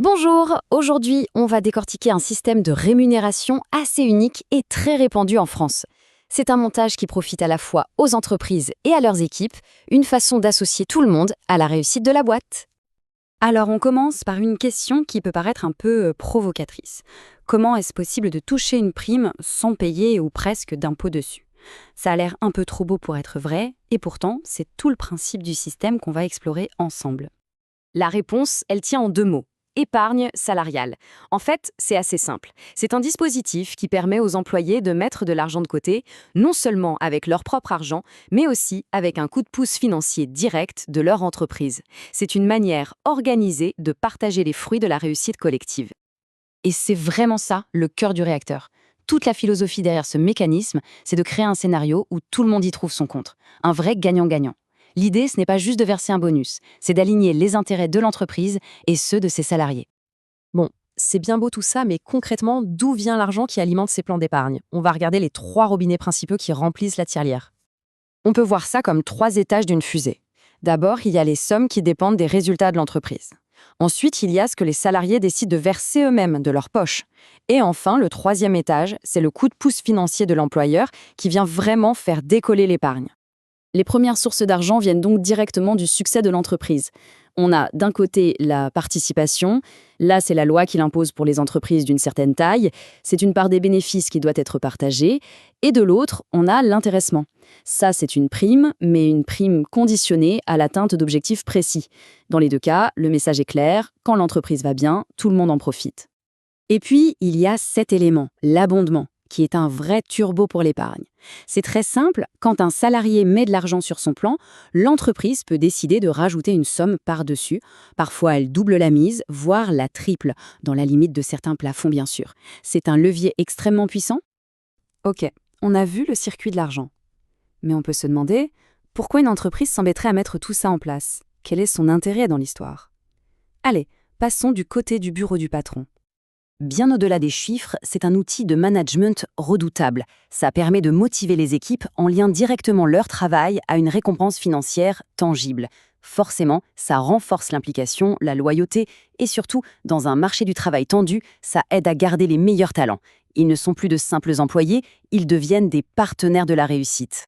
Bonjour, aujourd'hui on va décortiquer un système de rémunération assez unique et très répandu en France. C'est un montage qui profite à la fois aux entreprises et à leurs équipes, une façon d'associer tout le monde à la réussite de la boîte. Alors on commence par une question qui peut paraître un peu provocatrice. Comment est-ce possible de toucher une prime sans payer ou presque d'impôt dessus? Ça a l'air un peu trop beau pour être vrai, et pourtant c'est tout le principe du système qu'on va explorer ensemble. La réponse, elle tient en deux mots. Épargne salariale. En fait, c'est assez simple. C'est un dispositif qui permet aux employés de mettre de l'argent de côté, non seulement avec leur propre argent, mais aussi avec un coup de pouce financier direct de leur entreprise. C'est une manière organisée de partager les fruits de la réussite collective. Et c'est vraiment ça, le cœur du réacteur. Toute la philosophie derrière ce mécanisme, c'est de créer un scénario où tout le monde y trouve son compte. Un vrai gagnant-gagnant. L'idée, ce n'est pas juste de verser un bonus, c'est d'aligner les intérêts de l'entreprise et ceux de ses salariés. Bon, c'est bien beau tout ça, mais concrètement, d'où vient l'argent qui alimente ces plans d'épargne? On va regarder les trois robinets principaux qui remplissent la tirelire. On peut voir ça comme trois étages d'une fusée. D'abord, il y a les sommes qui dépendent des résultats de l'entreprise. Ensuite, il y a ce que les salariés décident de verser eux-mêmes de leur poche. Et enfin, le troisième étage, c'est le coup de pouce financier de l'employeur qui vient vraiment faire décoller l'épargne. Les premières sources d'argent viennent donc directement du succès de l'entreprise. On a d'un côté la participation, là c'est la loi qui l'impose pour les entreprises d'une certaine taille, c'est une part des bénéfices qui doit être partagée, et de l'autre, on a l'intéressement. Ça c'est une prime, mais une prime conditionnée à l'atteinte d'objectifs précis. Dans les deux cas, le message est clair, quand l'entreprise va bien, tout le monde en profite. Et puis, il y a cet élément, l'abondement, qui est un vrai turbo pour l'épargne. C'est très simple, quand un salarié met de l'argent sur son plan, l'entreprise peut décider de rajouter une somme par-dessus. Parfois, elle double la mise, voire la triple, dans la limite de certains plafonds bien sûr. C'est un levier extrêmement puissant. Ok, on a vu le circuit de l'argent. Mais on peut se demander, pourquoi une entreprise s'embêterait à mettre tout ça en place? Quel est son intérêt dans l'histoire? Allez, passons du côté du bureau du patron. Bien au-delà des chiffres, c'est un outil de management redoutable. Ça permet de motiver les équipes en liant directement leur travail à une récompense financière tangible. Forcément, ça renforce l'implication, la loyauté et surtout, dans un marché du travail tendu, ça aide à garder les meilleurs talents. Ils ne sont plus de simples employés, ils deviennent des partenaires de la réussite.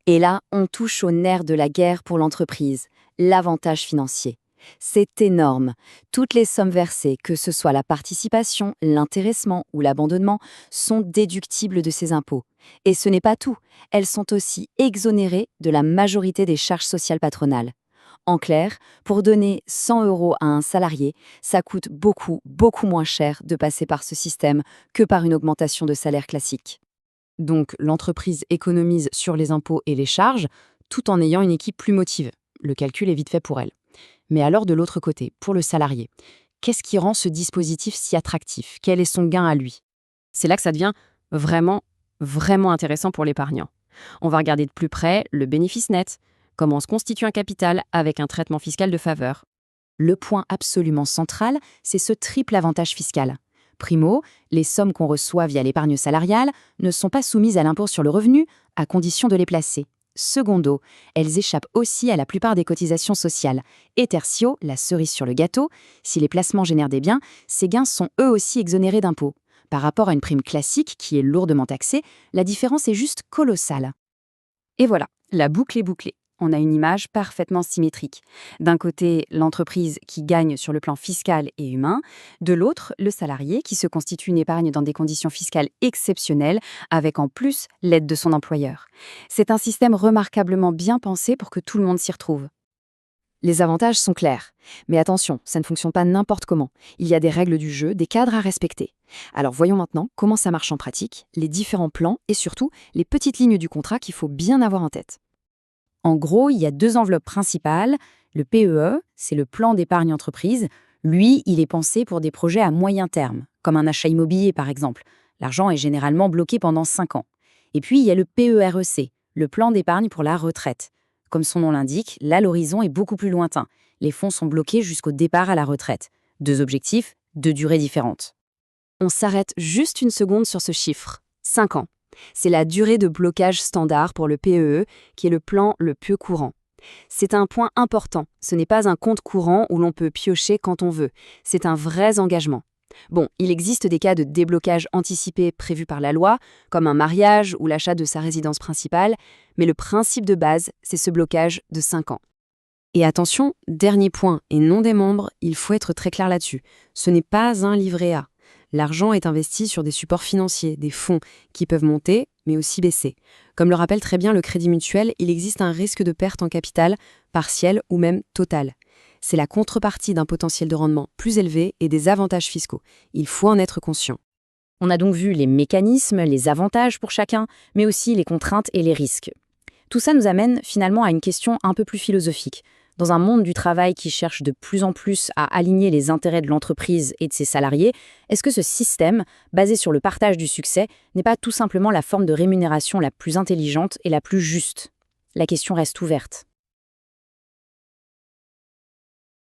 Et là, on touche au nerf de la guerre pour l'entreprise, l'avantage financier. C'est énorme. Toutes les sommes versées, que ce soit la participation, l'intéressement ou l'abandonnement, sont déductibles de ces impôts. Et ce n'est pas tout. Elles sont aussi exonérées de la majorité des charges sociales patronales. En clair, pour donner 100 € à un salarié, ça coûte beaucoup, beaucoup moins cher de passer par ce système que par une augmentation de salaire classique. Donc, l'entreprise économise sur les impôts et les charges, tout en ayant une équipe plus motivée. Le calcul est vite fait pour elle. Mais alors de l'autre côté, pour le salarié, qu'est-ce qui rend ce dispositif si attractif? Quel est son gain à lui? C'est là que ça devient vraiment, vraiment intéressant pour l'épargnant. On va regarder de plus près le bénéfice net, comment se constitue un capital avec un traitement fiscal de faveur. Le point absolument central, c'est ce triple avantage fiscal. Primo, les sommes qu'on reçoit via l'épargne salariale ne sont pas soumises à l'impôt sur le revenu, à condition de les placer. Secondo, elles échappent aussi à la plupart des cotisations sociales. Et tertio, la cerise sur le gâteau, si les placements génèrent des biens, ces gains sont eux aussi exonérés d'impôts. Par rapport à une prime classique qui est lourdement taxée, la différence est juste colossale. Et voilà, la boucle est bouclée. On a une image parfaitement symétrique. D'un côté, l'entreprise qui gagne sur le plan fiscal et humain, de l'autre, le salarié qui se constitue une épargne dans des conditions fiscales exceptionnelles, avec en plus l'aide de son employeur. C'est un système remarquablement bien pensé pour que tout le monde s'y retrouve. Les avantages sont clairs. Mais attention, ça ne fonctionne pas n'importe comment. Il y a des règles du jeu, des cadres à respecter. Alors voyons maintenant comment ça marche en pratique, les différents plans et surtout les petites lignes du contrat qu'il faut bien avoir en tête. En gros, il y a deux enveloppes principales. Le PEE, c'est le plan d'épargne entreprise. Lui, il est pensé pour des projets à moyen terme, comme un achat immobilier par exemple. L'argent est généralement bloqué pendant 5 ans. Et puis, il y a le PEREC, le plan d'épargne pour la retraite. Comme son nom l'indique, là, l'horizon est beaucoup plus lointain. Les fonds sont bloqués jusqu'au départ à la retraite. 2 objectifs, 2 durées différentes. On s'arrête juste une seconde sur ce chiffre. 5 ans. C'est la durée de blocage standard pour le PEE, qui est le plan le plus courant. C'est un point important. Ce n'est pas un compte courant où l'on peut piocher quand on veut. C'est un vrai engagement. Bon, il existe des cas de déblocage anticipé prévus par la loi, comme un mariage ou l'achat de sa résidence principale, mais le principe de base, c'est ce blocage de 5 ans. Et attention, dernier point, et non des membres, il faut être très clair là-dessus. Ce n'est pas un livret A. L'argent est investi sur des supports financiers, des fonds, qui peuvent monter, mais aussi baisser. Comme le rappelle très bien le Crédit Mutuel, il existe un risque de perte en capital, partiel ou même total. C'est la contrepartie d'un potentiel de rendement plus élevé et des avantages fiscaux. Il faut en être conscient. On a donc vu les mécanismes, les avantages pour chacun, mais aussi les contraintes et les risques. Tout ça nous amène finalement à une question un peu plus philosophique. Dans un monde du travail qui cherche de plus en plus à aligner les intérêts de l'entreprise et de ses salariés, est-ce que ce système, basé sur le partage du succès, n'est pas tout simplement la forme de rémunération la plus intelligente et la plus juste ? La question reste ouverte.